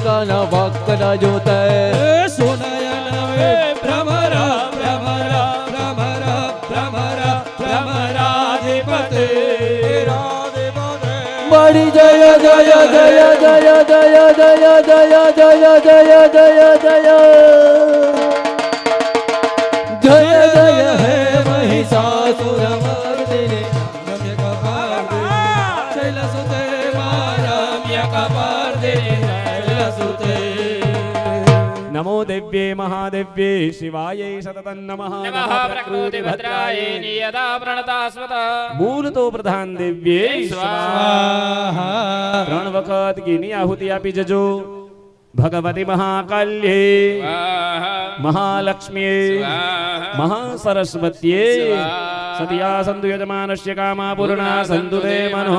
कन वक्र जोते सुनयन भ्रमरा भ्रमरा भ्रमरा भ्रमरा भ्रमराधिपते बड़ी जय जय जय जय जय जय जय जय जय जय जय जय जय हे महिषासुर मर्दिनी शैलसुते शैलसुते नमो देव्ये महादेव्ये शिवायै सततं नमः नमः प्रकृतिभद्रायै नियता प्रणतास्वत मूलतो प्रधान देव्ये स्वाहा 3 વખત ઘીની આહુતિ આપી જજો भगवती महाकाल्ये महालक्ष्म्ये महासरस्वत्ये सतिया सन्तु यजमानस्य कामा पूर्णा सन्तु ते मनः